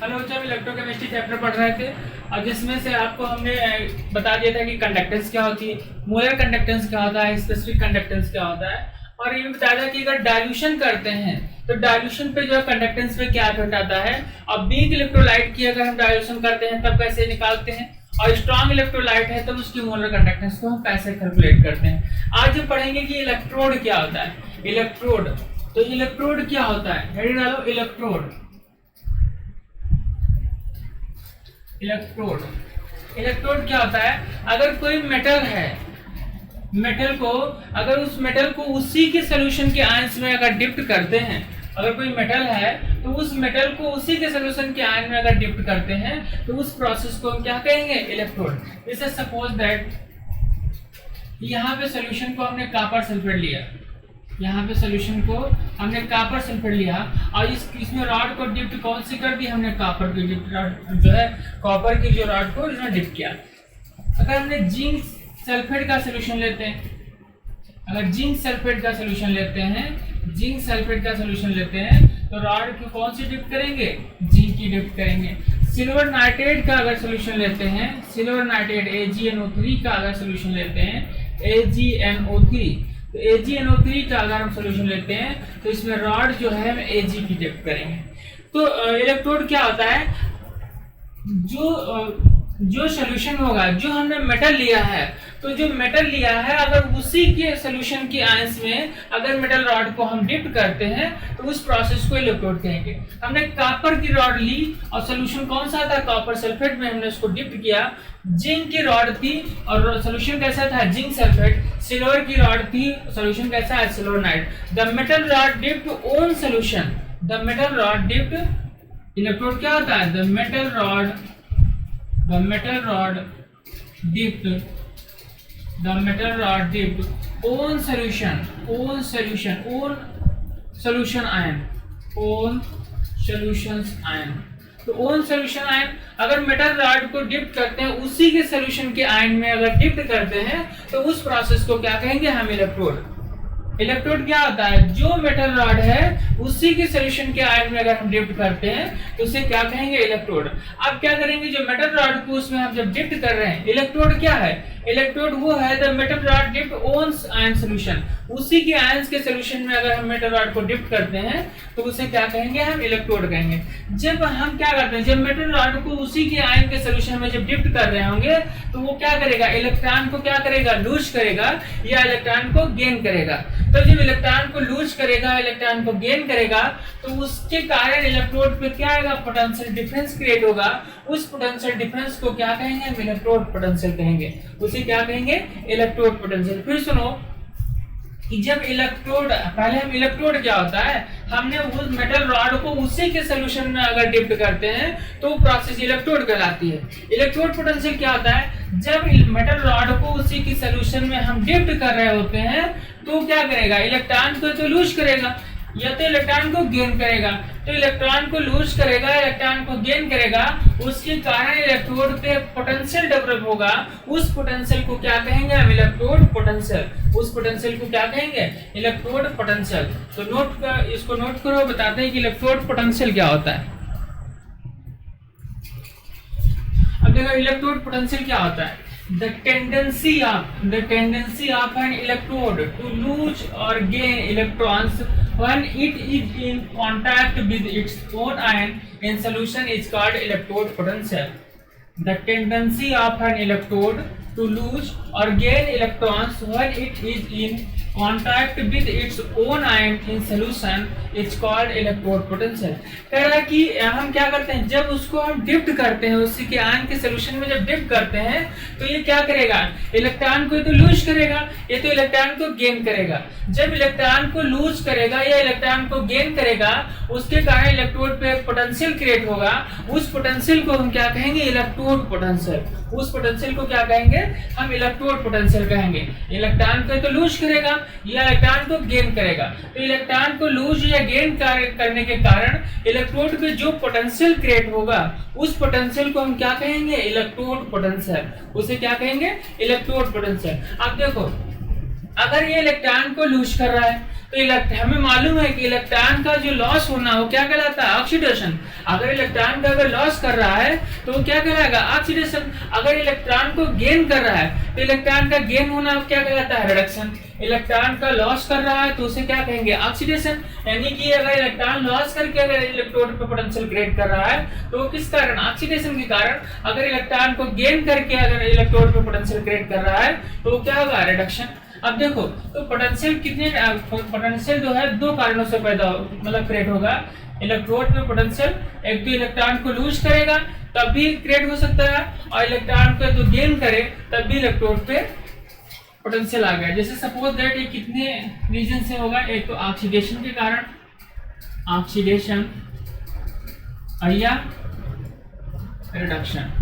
Hello बच्चों, हम electrochemistry chapter पढ़ रहे थे और जिसमें से आपको हमने बता दिया था कि कंडक्टेंस क्या होती है, मोलर कंडक्टेंस क्या होता है, स्पेसिफिक कंडक्टेंस क्या होता है। और ये भी बताया था कि अगर डाइल्यूशन करते हैं तो डाइल्यूशन पे जो है कंडक्टेंस पे क्या इफेक्ट आता है, और वीक इलेक्ट्रोलाइट की अगर हम डाइल्यूशन करते हैं तब कैसे निकालते हैं, और स्ट्रॉन्ग इलेक्ट्रोलाइट है तब उसकी मोलर कंडक्टेंस को हम कैसे कैलकुलेट करते हैं। आज हम पढ़ेंगे कि इलेक्ट्रोड क्या होता है। इलेक्ट्रोड, तो इलेक्ट्रोड क्या होता है, हेडिंग डालो इलेक्ट्रोड। इलेक्ट्रोड, इलेक्ट्रोड क्या होता है, अगर कोई मेटल है, मेटल को अगर उस मेटल को उसी के सॉल्यूशन के आयंस में अगर डिप्ट करते हैं, अगर कोई मेटल है तो उस मेटल को उसी के सॉल्यूशन के आयन में अगर डिप्ट करते हैं तो उस प्रोसेस को हम क्या कहेंगे, इलेक्ट्रोड। जैसे सपोज दैट यहाँ पे सॉल्यूशन को हमने कॉपर सल्फेट लिया, यहाँ पे सॉल्यूशन को हमने कॉपर सल्फेट लिया और इसमें रॉड को डिप्ट कौन सी कर दी, हमने कॉपर की डिप्ट रॉड जो है, कॉपर की जो रॉड को इसमें डिप्ट किया। अगर हमने जिंक सल्फेट का सॉल्यूशन लेते हैं, अगर जिंक सल्फेट का सॉल्यूशन लेते हैं, जिंक सल्फेट का सॉल्यूशन लेते हैं तो रॉड की कौन सी डिप्ट करेंगे, जिंक की डिप्ट करेंगे। सिल्वर नाइट्रेट का अगर सॉल्यूशन लेते हैं, सिल्वर नाइट्रेट AgNO3 का अगर सॉल्यूशन लेते हैं, AgNO3, तो AgNO3 का अगर हम सॉल्यूशन लेते हैं तो इसमें रॉड जो है हम Ag की डिप्ट करेंगे। तो इलेक्ट्रोड क्या होता है, जो सॉल्यूशन होगा, जो हमने मेटल लिया है, तो जो मेटल लिया है अगर उसी के सॉल्यूशन के आयंस में अगर मेटल रॉड को हम डिप्ट करते हैं तो उस प्रोसेस को इलेक्ट्रोड कहेंगे। हमने कॉपर की रॉड ली और सॉल्यूशन कौन सा था, कॉपर सल्फेट में हमने उसको डिप्ट किया। जिंक की रॉड थी और सॉल्यूशन कैसा था, जिंक सल्फेट। सिल्वर की रॉड थी, सॉल्यूशन कैसा है, silver nitrate. The metal rod dipped on solution, the metal rod dipped, electrode क्या होता है, the metal rod dipped own solution ion, own solutions ion। तो ओन सॉल्यूशन आयन, अगर metal rod को डिप्ट करते हैं उसी के सॉल्यूशन के आयन में अगर डिप्ट करते हैं तो उस प्रोसेस को क्या कहेंगे हम, इलेक्ट्रोड। इलेक्ट्रोड क्या होता है, जो मेटल रॉड है उसी के सॉल्यूशन के आयन में अगर हम डिप्ट करते हैं तो उसे क्या कहेंगे, इलेक्ट्रोड। अब क्या करेंगे, जो मेटल रॉड को उसमें हम जब डिप्ट कर रहे हैं, इलेक्ट्रोड क्या है, इलेक्ट्रोड वो है the metal rod dipped on ion solution, उसी के आयंस के सॉल्यूशन में अगर हम मेटल रॉड को डिप्ट करते हैं तो उसे क्या कहेंगे, हम इलेक्ट्रोड कहेंगे। जब हम क्या करते हैं, जब मेटल रॉड को उसी के आयन के सॉल्यूशन में जब डिप्ट कर रहे होंगे तो वो क्या करेगा, इलेक्ट्रॉन को क्या करेगा, लूज करेगा या इलेक्ट्रॉन को गेन करेगा। तो जब इलेक्ट्रॉन को लूज करेगा, इलेक्ट्रॉन को गेन करेगा तो उसके कारण इलेक्ट्रोड पे क्या आएगा, पोटेंशियल डिफरेंस क्रिएट होगा। उस पोटेंशियल डिफरेंस को क्या कहेंगे, हम इलेक्ट्रोड पोटेंशियल कहेंगे। उसे क्या कहेंगे, इलेक्ट्रोड पोटेंशियल। फिर सुनो कि जब इलेक्ट्रोड, पहले हम इलेक्ट्रोड क्या होता है, हमने उस मेटल रॉड को उसी के सॉल्यूशन में अगर डिप्ट करते हैं तो प्रोसेस इलेक्ट्रोड कहलाती है। इलेक्ट्रोड पोटेंशियल क्या होता है, जब मेटल रॉड को उसी के सॉल्यूशन में हम डिप्ट कर रहे होते हैं तो क्या करेगा, इलेक्ट्रॉन को तो लूज करेगा या तो इलेक्ट्रॉन को गेन करेगा। तो इलेक्ट्रॉन को लूज करेगा, इलेक्ट्रॉन को गेन करेगा, उसके कारण इलेक्ट्रोड पे पोटेंशियल डेवलप होगा। उस पोटेंशियल को क्या कहेंगे हम, इलेक्ट्रोड पोटेंशियल। उस पोटेंशियल को क्या कहेंगे, इलेक्ट्रोड पोटेंशियल। तो इसको नोट करो, बताते हैं कि इलेक्ट्रोड पोटेंशियल क्या होता है। अब देखो इलेक्ट्रोड पोटेंशियल क्या होता है, the tendency of an electrode to lose or gain electrons when it is in contact with its own ion in solution is called electrode potential। The tendency of an electrode to lose or gain electrons when it is in contact with its own ion in solution is called electrode potential। कह रहा है कि हम क्या करते हैं, जब उसको हम डिप्ट करते हैं, उसी के आयन के सॉल्यूशन में जब डिप्ट करते हैं तो ये क्या करेगा, इलेक्ट्रॉन को तो लूज करेगा, ये तो इलेक्ट्रॉन को गेन करेगा। जब इलेक्ट्रॉन को लूज करेगा या इलेक्ट्रॉन को गेन करेगा उसके कारण इलेक्ट्रोड पे पोटेंशियल क्रिएट होगा। उस पोटेंशियल को हम क्या कहेंगे, इलेक्ट्रोड पोटेंशियल। उस पोटेंशियल को क्या कहेंगे, हम इलेक्ट्रोड पोटेंशियल कहेंगे। इलेक्ट्रॉन को तो लूज करेगा या इलेक्ट्रॉन को गेन करेगा, तो इलेक्ट्रॉन को लूज या गेन करने के कारण इलेक्ट्रोड पे जो पोटेंशियल क्रिएट होगा उस पोटेंशियल को हम क्या कहेंगे, इलेक्ट्रोड पोटेंशियल। उसे क्या कहेंगे, इलेक्ट्रोड पोटेंशियल। अब देखो अगर ये इलेक्ट्रॉन को लूज कर रहा है तो हमें मालूम है कि इलेक्ट्रॉन का जो लॉस होना वो क्या कहलाता है, ऑक्सीडेशन। अगर इलेक्ट्रॉन का अगर लॉस कर रहा है तो वो क्या कहलाएगा, ऑक्सीडेशन। अगर इलेक्ट्रॉन को गेन कर रहा है तो इलेक्ट्रॉन का गेन होना क्या कहलाता है, रिडक्शन। इलेक्ट्रॉन का लॉस कर रहा है तो उसे क्या कहेंगे, ऑक्सीडेशन। यानी कि अगर इलेक्ट्रॉन लॉस करके अगर इलेक्ट्रोड पे पोटेंशियल क्रिएट कर रहा है तो किस कारण, ऑक्सीडेशन के कारण। अगर इलेक्ट्रॉन को गेन करके अगर इलेक्ट्रोड पे पोटेंशियल क्रिएट कर रहा है तो क्या होगा, रिडक्शन। अब देखो तो पोटेंशियल पोटेंशियल जो है दो कारणों से पैदा मतलब क्रिएट होगा इलेक्ट्रोड पे पोटेंशियल। एक तो इलेक्ट्रॉन को लूज करेगा तब भी क्रिएट हो सकता है, और इलेक्ट्रॉन को जो गेन करे तब भी इलेक्ट्रोड पे पोटेंशियल आ गया। जैसे सपोज दैट ये कितने रीजन से होगा, एक तो ऑक्सीडेशन के कारण, ऑक्सीडेशन या रिडक्शन।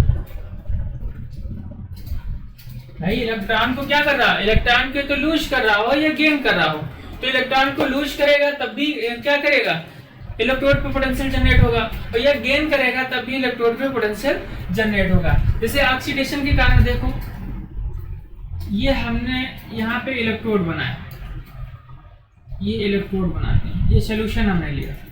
भाई इलेक्ट्रॉन को क्या कर रहा है, इलेक्ट्रॉन को तो लूज कर रहा हो या गेन कर रहा हो, तो इलेक्ट्रॉन को लूज करेगा तब भी क्या करेगा, इलेक्ट्रोड पे पोटेंशियल जनरेट होगा, और यह गेन करेगा तब भी इलेक्ट्रोड पे पोटेंशियल जनरेट होगा। जैसे ऑक्सीडेशन के कारण देखो, ये हमने यहाँ पे इलेक्ट्रोड बनाया, ये इलेक्ट्रोड बनाते हैं, ये सोल्यूशन हमने लिया,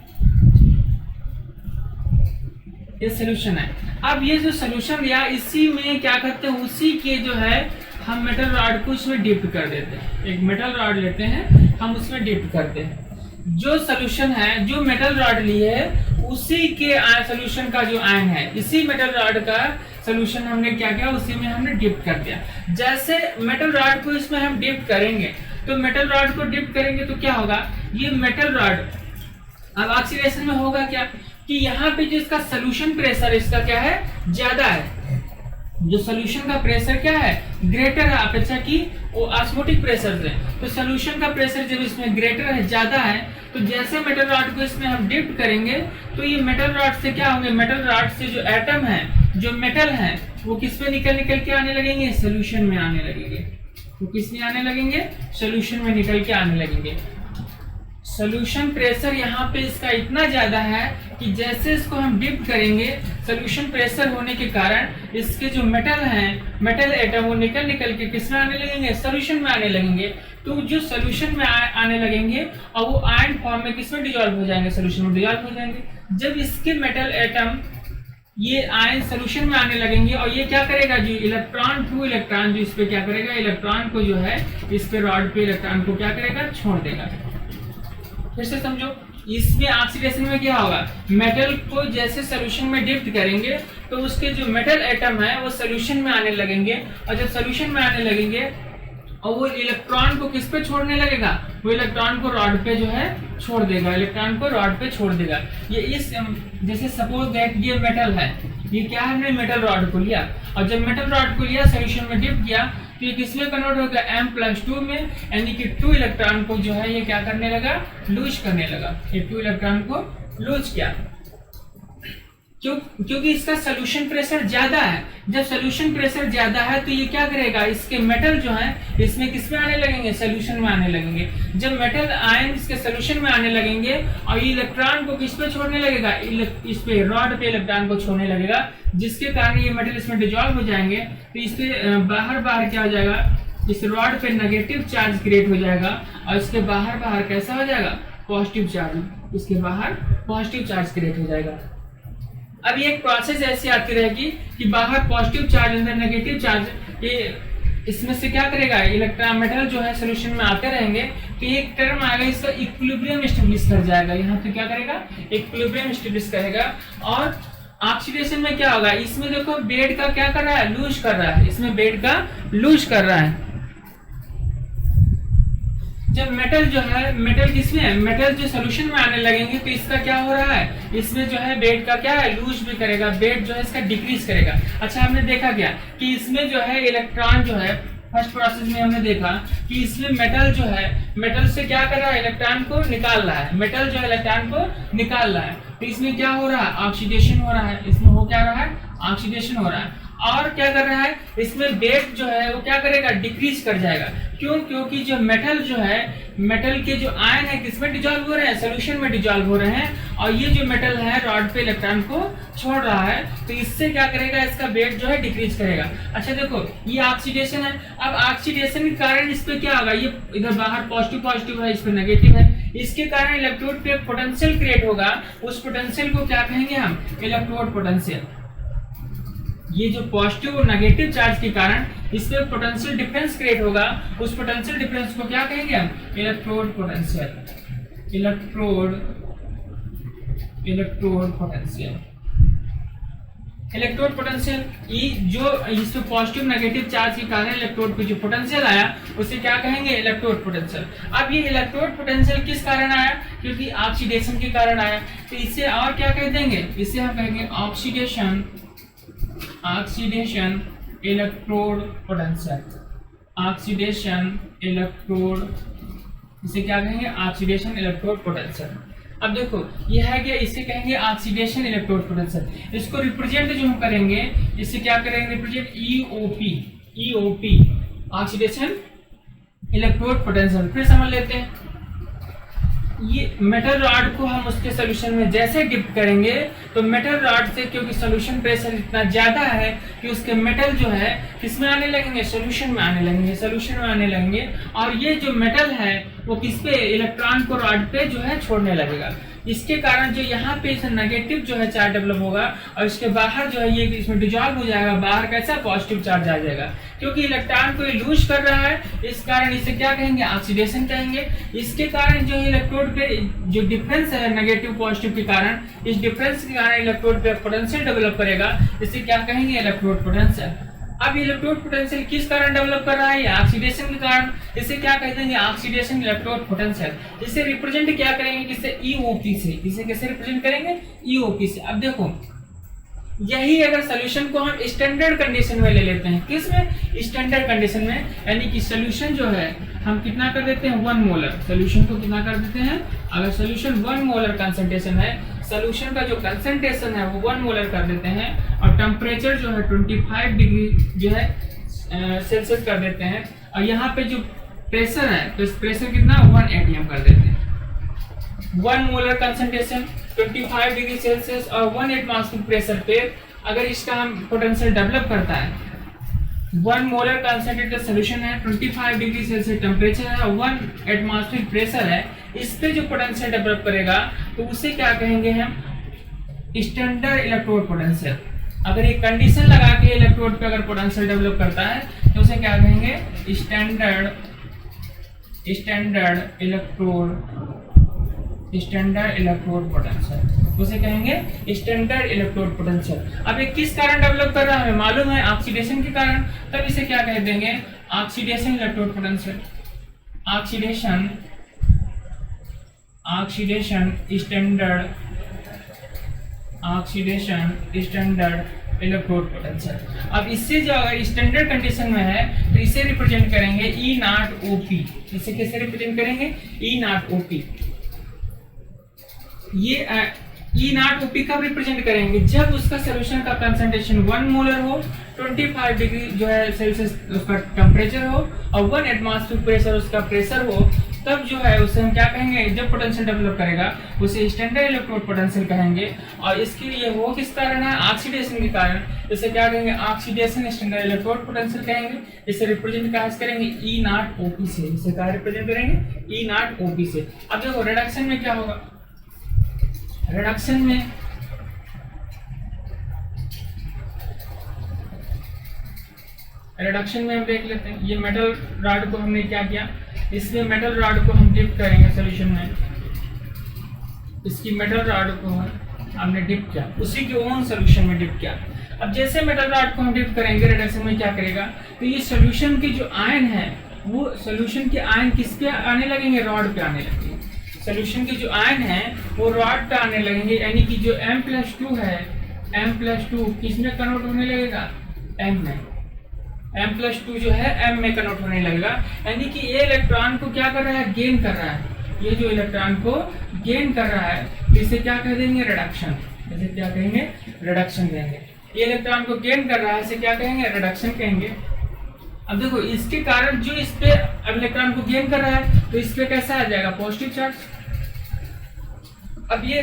ये सोल्यूशन है। अब ये जो सोल्यूशन लिया इसी में क्या करते हैं, उसी के जो है हम मेटल रॉड को इसमें डिप कर देते हैं। एक मेटल रॉड लेते हैं, हम उसमें डिप करते हैं। जो सोल्यूशन है, जो मेटल रॉड लिए है उसी के सोल्यूशन का जो आयन है, इसी मेटल रॉड का सोल्यूशन हमने क्या किया, उसी में हमने डिप कर दिया। जैसे मेटल रॉड को इसमें हम डिप करेंगे तो मेटल रॉड को डिप करेंगे तो क्या होगा, ये मेटल रॉड अब ऑक्सीडेशन में होगा क्या कि यहाँ पे जो इसका सोल्यूशन प्रेशर इसका क्या है, ज्यादा है। जो सोल्यूशन का प्रेशर क्या है, ग्रेटर है अपेक्षा की वो ऑस्मोटिक प्रेशर से। तो सोल्यूशन का प्रेशर जब इसमें ग्रेटर है, ज्यादा है, तो जैसे मेटल रॉड को इसमें हम डिप करेंगे तो ये मेटल रॉड से क्या होंगे, मेटल रॉड से जो एटम है, जो मेटल है, वो किस पे निकल के आने लगेंगे, सोल्यूशन में आने लगेंगे। वो किस में आने लगेंगे, सोल्यूशन में निकल के आने लगेंगे। सोल्यूशन प्रेशर यहाँ पे इसका इतना ज्यादा है कि जैसे इसको हम डिप करेंगे, सोल्यूशन प्रेशर होने के कारण इसके जो मेटल हैं, मेटल एटम, वो निकल के किस में आने लगेंगे, सोल्यूशन में आने लगेंगे। तो जो सोल्यूशन में आने लगेंगे और वो आयन फॉर्म में किस में डिजॉल्व हो जाएंगे, सोल्यूशन में डिजॉल्व हो जाएंगे। जब इसके मेटल एटम ये आयन सोल्यूशन में आने लगेंगे और ये क्या करेगा, जो इलेक्ट्रॉन टू इलेक्ट्रॉन जो इस पे क्या करेगा, इलेक्ट्रॉन को जो है इस पे रॉड पे इलेक्ट्रॉन को क्या करेगा, छोड़ देगा। फिर से समझो, इसमें ऑक्सीडेशन में क्या होगा, मेटल को जैसे सोल्यूशन में डिप करेंगे तो उसके जो मेटल एटम है वो सोल्यूशन में आने लगेंगे, और जब सोल्यूशन में आने लगेंगे और वो इलेक्ट्रॉन को किस पे छोड़ने लगेगा, वो इलेक्ट्रॉन को रॉड पे जो है छोड़ देगा, इलेक्ट्रॉन को रॉड पे छोड़ देगा। ये इस जैसे सपोज दैट ये मेटल है, ये क्या है, हमने मेटल रॉड को लिया और जब मेटल रॉड को लिया सोल्यूशन में डिप किया तो ये किसमें कन्वर्ट हो गया, M+2 में, यानी कि 2 इलेक्ट्रॉन को जो है ये क्या करने लगा, लूज करने लगा। ये 2 इलेक्ट्रॉन को लूज किया क्योंकि इसका सोल्यूशन प्रेशर ज्यादा है। जब सोल्यूशन प्रेशर ज्यादा है तो ये क्या करेगा, इसके मेटल जो है इसमें किसमें आने लगेंगे, सोल्यूशन में आने लगेंगे। जब मेटल आयन इसके सोल्यूशन में आने लगेंगे और ये इलेक्ट्रॉन को किस पे छोड़ने लगेगा, इस पे रॉड पे इलेक्ट्रॉन को छोड़ने लगेगा, जिसके कारण ये मेटल इसमें डिजॉल्व हो जाएंगे। तो इसके बाहर क्या हो जाएगा, इस रॉड पे नेगेटिव चार्ज क्रिएट हो जाएगा और इसके बाहर कैसा हो जाएगा, पॉजिटिव चार्ज, इसके बाहर पॉजिटिव चार्ज क्रिएट हो जाएगा। अब ये एक प्रोसेस ऐसी आती रहेगी कि बाहर पॉजिटिव चार्ज, अंदर नेगेटिव चार्ज, ये इसमें से क्या करेगा, इलेक्ट्रॉन मेटल जो है सोल्यूशन में आते रहेंगे तो ये एक टर्म आएगा, इसका इक्विलिब्रियम एस्टेब्लिश कर जाएगा। यहाँ पे क्या करेगा, इक्विलिब्रियम एस्टेब्लिश करेगा। और ऑक्सीडेशन में क्या होगा, इसमें देखो बेड का क्या कर रहा है, लूज कर रहा है, इसमें बेड का लूज कर रहा है। जब मेटल जो है, मेटल किसमें है, मेटल जो सोल्यूशन में आने लगेंगे तो इसका क्या हो रहा है, इसमें जो है बेड का क्या है, लूज भी करेगा, बेड जो है इसका डिक्रीज करेगा। अच्छा, हमने देखा क्या कि इसमें जो है इलेक्ट्रॉन जो है, फर्स्ट प्रोसेस में हमने देखा कि इसमें मेटल जो है, मेटल से क्या कर रहा है, इलेक्ट्रॉन को निकाल रहा है, मेटल जो है इलेक्ट्रॉन को निकाल रहा है। तो इसमें क्या हो रहा है, ऑक्सीडेशन हो रहा है, इसमें हो क्या रहा है, ऑक्सीडेशन हो रहा है। और क्या कर रहा है, इसमें वेट जो है वो क्या करेगा, डिक्रीज कर जाएगा। क्यों? क्योंकि जो मेटल जो है, मेटल के जो आयन है किसमें डिजॉल्व हो रहे हैं, सोल्यूशन में डिजॉल्व हो रहे हैं, और ये जो मेटल है रॉड पे इलेक्ट्रॉन को छोड़ रहा है, तो इससे क्या करेगा, इसका वेट जो है डिक्रीज करेगा। अच्छा देखो, ये ऑक्सीडेशन है। अब ऑक्सीडेशन के कारण इस पे क्या होगा, ये इधर बाहर पॉजिटिव पॉजिटिव है, इस पे नेगेटिव है, इसके कारण इलेक्ट्रोड पे पोटेंशियल क्रिएट होगा। उस पोटेंशियल को क्या कहेंगे हम, इलेक्ट्रोड पोटेंशियल। ये जो पॉजिटिव और नेगेटिव चार्ज के कारण इस पे पोटेंशियल डिफरेंस क्रिएट होगा, उस पोटेंशियल डिफरेंस को क्या कहेंगे हम, electrode potential. Electrode potential. Electrode potential, ये जो इस पे पॉजिटिव नेगेटिव चार्ज के कारण इलेक्ट्रोड पे जो पोटेंशियल आया उसे क्या कहेंगे, इलेक्ट्रोड पोटेंशियल। अब ये इलेक्ट्रोड पोटेंशियल किस कारण आया, क्योंकि ऑक्सीडेशन के कारण आया, तो इसे और क्या कह देंगे, इसे हम कहेंगे oxidation electrode potential. Oxidation electrode, इसे क्या कहेंगे, ऑक्सीडेशन इलेक्ट्रोड पोटेंशियल। अब देखो ये है क्या, इसे कहेंगे ऑक्सीडेशन इलेक्ट्रोड पोटेंशियल। इसको रिप्रेजेंट जो हम करेंगे, इसे क्या करेंगे, represent EOP oxidation electrode potential. फिर समझ लेते हैं, ये मेटल रॉड को हम उसके सॉल्यूशन में जैसे डिप करेंगे, तो मेटल रॉड से क्योंकि सॉल्यूशन प्रेशर इतना ज्यादा है कि उसके मेटल जो है किसमें आने लगेंगे, सॉल्यूशन में आने लगेंगे, और ये जो मेटल है वो किस पे, इलेक्ट्रॉन को रॉड पे जो है छोड़ने लगेगा। इसके कारण जो यहाँ पे नेगेटिव जो है चार्ज डेवलप होगा, और इसके बाहर जो है ये इसमें डिजॉल्व हो जाएगा, बाहर कैसा पॉजिटिव चार्ज आ जाएगा। क्योंकि इलेक्ट्रॉन को ये लूज कर रहा है, इस कारण इसे क्या कहेंगे, ऑक्सीडेशन कहेंगे। इसके कारण जो इलेक्ट्रोड पे जो डिफरेंस है नेगेटिव पॉजिटिव के कारण, इस डिफरेंस के कारण इलेक्ट्रोड पे पोटेंशियल डेवलप करेगा, इसे क्या कहेंगे, इलेक्ट्रोड पोटेंशियल। अब इलेक्ट्रोड पोटेंशियल किस कारण डेवलप कर रहा है, ऑक्सीडेशन के कारण, इसे क्या कहते हैं, ऑक्सीडेशन इलेक्ट्रोड पोटेंशियल। इसे रिप्रेजेंट क्या करेंगे, किससे, ईओपी से। इसे कैसे रिप्रेजेंट करेंगे, ईओपी से। अब देखो यही अगर सोल्यूशन को हम स्टैंडर्ड कंडीशन में ले लेते हैं, किसमें, स्टैंडर्ड कंडीशन में, यानी कि सोल्यूशन जो है हम कितना कर देते हैं, 1 मोलर। सोल्यूशन को कितना कर देते हैं, अगर सोल्यूशन 1 मोलर कंसंट्रेशन है, सोल्यूशन का जो कंसंट्रेशन है वो 1 मोलर कर देते हैं, और टेम्परेचर जो है 25 डिग्री जो है सेल्सियस कर देते हैं, और यहाँ पे जो प्रेशर है तो प्रेशर कितना, 1 atm कर देते हैं। 1 मोलर कंसंट्रेशन 25 डिग्री सेल्सियस और 1 एटमॉस्फेरिक प्रेशर पे अगर इसका हम पोटेंशियल डेवलप करता है, 1 मोलर कंसंट्रेटेड सॉल्यूशन है, 25 डिग्री सेल्सियस टेम्परेचर है, 1 एटमॉस्फेरिक प्रेशर है, इस पे जो पोटेंशियल डेवलप करेगा तो उसे क्या कहेंगे हम, स्टैंडर्ड इलेक्ट्रोड पोटेंशियल। अगर ये कंडीशन लगा के इलेक्ट्रोड पे अगर पोटेंशियल डेवलप करता है तो उसे क्या कहेंगे, स्टैंडर्ड इलेक्ट्रोड पोटेंशियल, उसे कहेंगे स्टैंडर्ड इलेक्ट्रोड पोटेंशियल। अब ये किस कारण डेवलप कर रहा है, हमें मालूम है, ऑक्सीडेशन के कारण, तब इसे क्या कह देंगे, oxidation electrode potential. Oxidation standard electrode potential. अब इससे जो अगर स्टैंडर्ड कंडीशन में है तो इसे रिप्रेजेंट करेंगे E0OP। इसे कैसे रिप्रेजेंट करेंगे, E0OP। ये E0OP कब रिप्रेजेंट करेंगे, जब उसका सॉल्यूशन का कंसंट्रेशन 1 मोलर हो, 25 डिग्री जो है सेल्सियस उसका टेम्परेचर हो, और 1 एटमॉस्फेरिक प्रेशर उसका प्रेशर हो, तब जो है उसे हम क्या कहेंगे, जब पोटेंशियल डेवलप करेगा उसे स्टैंडर्ड इलेक्ट्रोड पोटेंशियल कहेंगे। और इसके लिए वो किस कारण है, ऑक्सीडेशन के कारण, इसे क्या कहेंगे, ऑक्सीडेशन स्टैंडर्ड इलेक्ट्रोड पोटेंशियल कहेंगे। इसे रिप्रेजेंट कहाँ करेंगे, E0OP से। इसे क्या रिप्रेजेंट करेंगे, E0OP से। अब देखो रिडक्शन में क्या होगा, रिडक्शन में हम देख लेते हैं। ये मेटल रॉड को हमने क्या किया, इसमें मेटल रॉड को हम डिप करेंगे सोल्यूशन में, इसकी मेटल रॉड को हमने डिप किया, उसी के ओन सोल्यूशन में डिप किया। अब जैसे मेटल रॉड को हम डिप करेंगे रिडक्शन में क्या करेगा, तो ये सोल्यूशन के जो आयन है वो सोल्यूशन के आयन किस पे आने लगेंगे, रॉड पे आने लगेंगे। सोल्यूशन के जो आयन है वो रॉड पे आने लगेंगे, यानी कि जो M+2 है, M+2 किसमें कन्वर्ट होने लगेगा, M में। M+2 जो है M में कन्वर्ट होने लगेगा, यानी कि ये इलेक्ट्रॉन को क्या कर रहा है, गेन कर रहा है। ये जो इलेक्ट्रॉन को गेन कर रहा है, इसे क्या कह देंगे, रिडक्शन। इसे क्या कहेंगे, रिडक्शन कहेंगे। ये इलेक्ट्रॉन को गेन कर रहा है, इसे क्या कहेंगे, रिडक्शन कहेंगे। अब देखो इसके कारण जो इस पे अब इलेक्ट्रॉन को गेन कर रहा है तो इस पे कैसा आ जाएगा, पॉजिटिव चार्ज। अब ये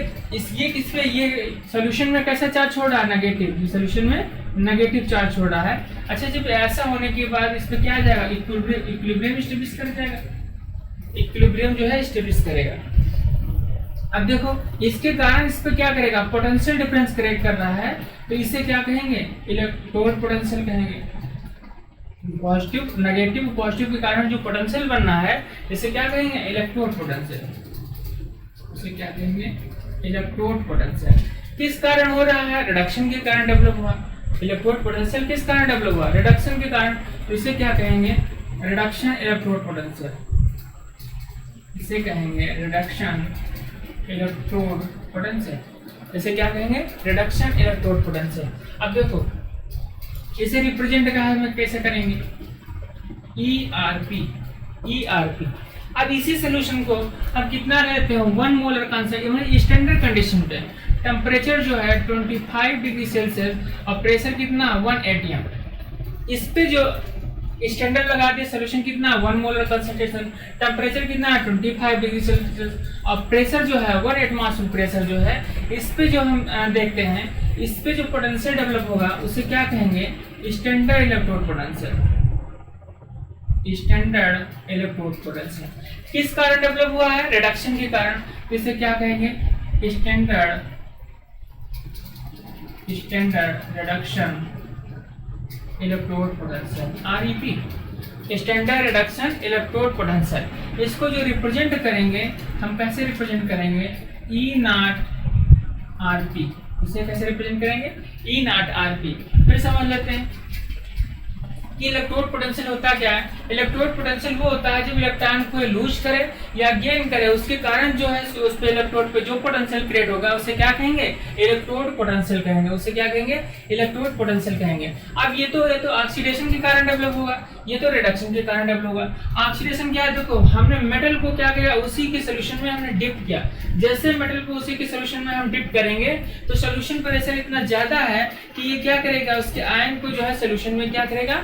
किस पे, ये सॉल्यूशन में कैसा चार्ज छोड़ रहा है, नेगेटिव, ये सॉल्यूशन में नेगेटिव चार्ज छोड़ रहा है। अच्छा, जब ऐसा होने के बाद इस पे क्या आ जाएगा, इक्विलिब्रियम स्टेब्लिश कर जाएगा, इक्विलिब्रियम जो है स्टेब्लिश करेगा। अब देखो इसके कारण इस पे क्या करेगा, पोटेंशियल डिफरेंस क्रिएट कर रहा है, तो इसे क्या कहेंगे, इलेक्ट्रोड पोटेंशियल कहेंगे। पॉजिटिव नेगेटिव पॉजिटिव के कारण जो पोटेंशियल बन रहा है इसे क्या कहेंगे, इलेक्ट्रोड पोटेंशियल। उसे क्या कहेंगे, इलेक्ट्रोड पोटेंशियल। किस कारण हो रहा है, रिडक्शन के कारण डेवलप हुआ। इलेक्ट्रोड पोटेंशियल किस कारण डेवलप हुआ, रिडक्शन के कारण, तो इसे क्या कहेंगे, रिडक्शन इलेक्ट्रोड पोटेंशियल। इसे कहेंगे रिडक्शन इलेक्ट्रोड पोटेंशियल। इसे क्या कहेंगे, रिडक्शन इलेक्ट्रोड पोटेंशियल। अब देखो इसे रिप्रेजेंट कैसे करेंगे, ERP। अब इसी सोल्यूशन को हम कितना लेते हैं, 1 मोलर कॉन्सेंट्रेशन स्टैंडर्ड कंडीशन पे, टेम्परेचर जो है 25 डिग्री सेल्सियस और प्रेशर कितना 1 atm। इस पे जो स्टैंडर्ड लगा दिया, सोल्यूशन कितना 1 मोलर कंसंट्रेशन, टेम्परेचर कितना है 25 डिग्री सेल्सियस और प्रेशर जो है 1 एटमॉस्फेयर प्रेशर जो है, इस पे जो हम देखते हैं, इस पे जो पोटेंशियल डेवलप होगा उसे क्या कहेंगे, standard electrode potential. Standard electrode potential किस कारण डेवलप हुआ है, रिडक्शन के कारण, तो इसे क्या कहेंगे, standard reduction electrode potential, REP, standard reduction electrode potential. इसको जो रिप्रेजेंट करेंगे हम कैसे रिप्रेजेंट करेंगे, E0RP। इसे कैसे रिप्रेजेंट करेंगे, E0RP। फिर समझ लेते हैं कि इलेक्ट्रोड पोटेंशियल होता क्या है। इलेक्ट्रोड पोटेंशियल वो होता है जब इलेक्ट्रॉन को लूज करे या गेन करे, उसके कारण जो है उस पे इलेक्ट्रोड पे जो पोटेंशियल क्रिएट होगा उसे क्या कहेंगे, इलेक्ट्रोड पोटेंशियल कहेंगे। उसे क्या कहेंगे, इलेक्ट्रोड पोटेंशियल कहेंगे। अब ये तो ऑक्सीडेशन के कारण डेवलप होगा, ये तो रिडक्शन के कारण डेवलप होगा। ऑक्सीडेशन क्या है, देखो हमने मेटल को क्या किया, उसी के सोल्यूशन में हमने डिप किया। जैसे मेटल को उसी के सोल्यूशन में हम डिप करेंगे तो सोल्यूशन प्रेशर इतना ज्यादा है कि ये क्या करेगा, उसके आयन को जो है सोल्यूशन में क्या करेगा,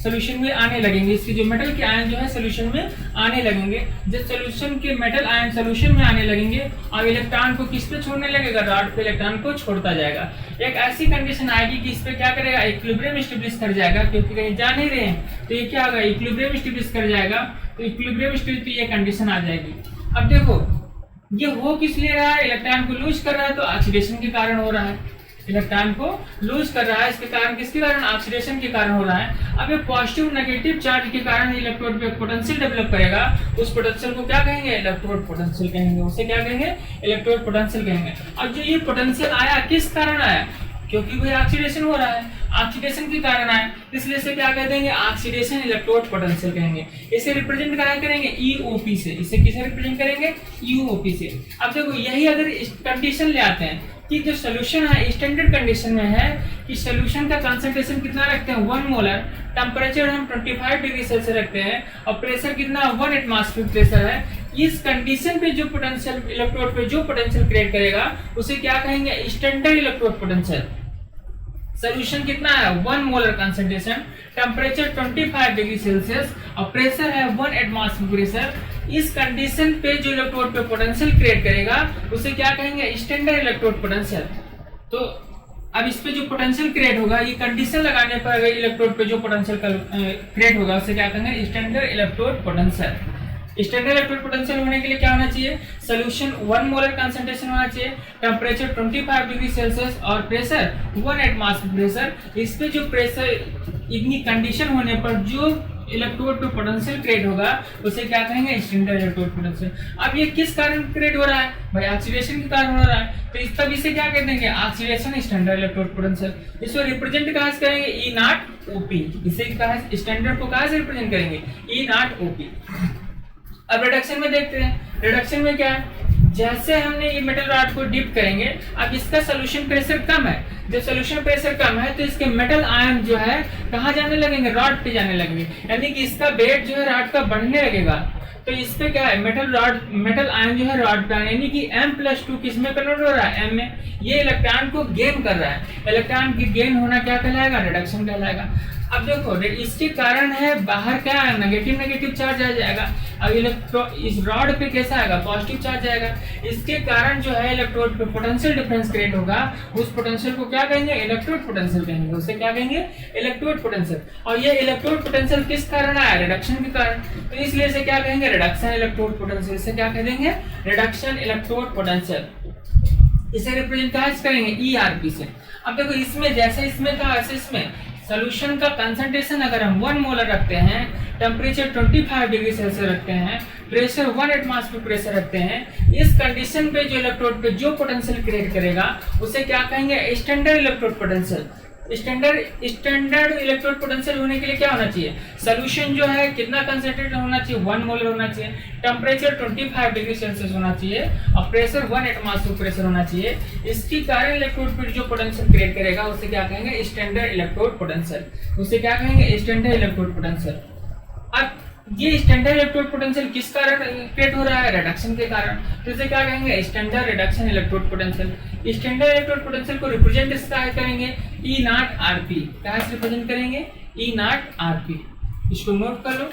सोल्यूशन में आने लगेंगे। इसके जो मेटल के आयन जो है सोल्यूशन में आने लगेंगे। जब सोल्यूशन के मेटल आयन सोल्यूशन में आने लगेंगे और इलेक्ट्रॉन को किस पे छोड़ने लगेगा, रॉड पे इलेक्ट्रॉन को छोड़ता जाएगा। एक ऐसी कंडीशन आएगी कि इस पे क्या करेगा, इक्विलिब्रियम स्टेब्लिश कर जाएगा, क्योंकि कहीं जा नहीं रहे हैं तो ये क्या होगा, इक्विलिब्रियम स्टेब्लिश कर जाएगा। तो इक्विलिब्रियम स्टेब्लिश पे ये कंडीशन आ जाएगी। अब देखो ये हो किस लिए रहा है, इलेक्ट्रॉन को लूज कर रहा है तो ऑक्सीडेशन के कारण हो रहा है। इलेक्ट्रॉन को लूज कर रहा है, इसके कारण किसके कारण, ऑक्सीडेशन के कारण हो रहा है। अब ये पॉजिटिव नेगेटिव चार्ज के कारण इलेक्ट्रोड पे पोटेंशियल डेवलप करेगा, उस पोटेंशियल को क्या कहेंगे, इलेक्ट्रोड पोटेंशियल कहेंगे। उसे क्या कहेंगे, इलेक्ट्रोड पोटेंशियल कहेंगे। अब जो ये पोटेंशियल आया किस कारण आया, क्योंकि भाई ऑक्सीडेशन हो रहा है, ऑक्सीडेशन के कारण आया, इसलिए इसे क्या कह देंगे, ऑक्सीडेशन इलेक्ट्रोड पोटेंशियल कहेंगे। इसे रिप्रेजेंट क्या करेंगे, EOP से। इसे किसे रिप्रेजेंट करेंगे, EOP से। अब देखो यही अगर कंडीशन ले आते हैं कि जो सोल्यूशन है स्टैंडर्ड कंडीशन में है कि सोल्यूशन का कंसंट्रेशन कितना रखते हैं, 1 मोलर, टेम्परेचर हम 25 डिग्री सेल्सियस रखते हैं और प्रेशर कितना 1 एटमॉस्फेयर प्रेशर है। इस कंडीशन पे जो पोटेंशियल इलेक्ट्रोड पे जो पोटेंशियल क्रिएट करेगा उसे क्या कहेंगे, स्टैंडर्ड इलेक्ट्रोड पोटेंशियल। सोल्यूशन कितना है, 1 molar concentration, temperature 25 degree Celsius और प्रेशर है 1 एटमॉस्फेयर प्रेशर। इस कंडीशन पे जो इलेक्ट्रोड पे पोटेंशियल क्रिएट करेगा उसे क्या कहेंगे, स्टैंडर्ड इलेक्ट्रोड पोटेंशियल। तो अब इस पे जो पोटेंशियल क्रिएट होगा, ये कंडीशन लगाने पर अगर इलेक्ट्रोड पे जो पोटेंशियल क्रिएट होगा उसे क्या कहेंगे, standard electrode potential. Standard electrode potential होने के लिए क्या होना चाहिए, सोल्यूशन 1 मोलर कंसंट्रेशन होना चाहिए, टेम्परेचर 25 डिग्री सेल्सियस और प्रेशर 1 एटमॉस्फेयर प्रेशर। इस पे जो प्रेशर इतनी कंडीशन होने पर जो इलेक्ट्रोड पे पोटेंशियल क्रिएट होगा उसे क्या कहेंगे, स्टैंडर्ड इलेक्ट्रोड पोटेंशियल। अब ये किस कारण क्रिएट हो रहा है भाई, ऑक्सीडेशन के कारण हो रहा है, तो इस तब इसे क्या कह देंगे, ऑक्सीडेशन स्टैंडर्ड इलेक्ट्रोड पोटेंशियल। इसको रिप्रेजेंट कहां से करेंगे, E0OP। इसे कहां स्टैंडर्ड को कहां से रिप्रेजेंट करेंगे, E0OP। अब रिडक्शन में देखते हैं, रिडक्शन में क्या है, जैसे हमने ये मेटल रॉड को डिप करेंगे, अब इसका सोल्यूशन प्रेशर कम है, जब सोल्यूशन प्रेशर कम है तो इसके मेटल आयन जो है कहाँ जाने लगेंगे, रॉड पे जाने लगेंगे, यानी कि इसका वेट जो है रॉड का बढ़ने लगेगा। तो इस पे क्या है, मेटल आयन जो है रॉड पे यानी कि M+2 किस में कन्वर्ट हो रहा है, M में। ये इलेक्ट्रॉन को गेन कर रहा है, इलेक्ट्रॉन की गेन होना क्या कहलाएगा, रिडक्शन कहलाएगा। अब देखो इसके कारण है बाहर क्या है, नेगेटिव चार्ज आ जाएगा। अब इस रॉड पे कैसा आएगा, पॉजिटिव चार्ज आएगा। इसके कारण जो है इलेक्ट्रोड पे पोटेंशियल डिफरेंस क्रिएट होगा। उस पोटेंशियल को क्या कहेंगे, इलेक्ट्रोड पोटेंशियल कहेंगे। उसे क्या कहेंगे, इलेक्ट्रोड पोटेंशियल। और ये इलेक्ट्रोड पोटेंशियल किस कारण आया, रिडक्शन के कारण। तो इसलिए इसे क्या कहेंगे, रिडक्शन इलेक्ट्रोड पोटेंशियल। इसे क्या कह देंगे, रिडक्शन इलेक्ट्रोड पोटेंशियल। इसे रिप्रेजेंट कैसे करेंगे, ERP से। अब देखो इसमें जैसे इसमें था वैसे इसमें सोल्यूशन का कंसंट्रेशन अगर हम 1 मोलर रखते हैं, टेम्परेचर 25 डिग्री सेल्सियस रखते हैं, प्रेशर 1 एटमॉस्फेयर प्रेशर रखते हैं, इस कंडीशन पे जो इलेक्ट्रोड पे जो पोटेंशियल क्रिएट करेगा उसे क्या कहेंगे, standard electrode potential. Standard electrode potential होने के लिए क्या होना चाहिए, सोल्यूशन जो है कितना कंसंट्रेटेड होना चाहिए, 1 मोलर होना चाहिए, टेम्परेचर 25 डिग्री सेल्सियस होना चाहिए और प्रेशर 1 एटमॉस्फेयर प्रेशर होना चाहिए। इसके कारण इलेक्ट्रोड पर जो पोटेंशियल क्रिएट करेगा उसे क्या कहेंगे, स्टैंडर्ड इलेक्ट्रोड पोटेंशियल। उसे क्या कहेंगे, स्टैंडर्ड इलेक्ट्रोड पोटेंशियल। अब ये स्टैंडर्ड इलेक्ट्रोड पोटेंशियल किस कारण क्रिएट हो रहा है, रिडक्शन के कारण। तो इसे क्या कहेंगे, standard reduction electrode potential. Standard electrode potential को रिप्रेजेंट इसका करेंगे E0 RP। क्या रिप्रेजेंट करेंगे, E0 RP। इसको नोट कर लो।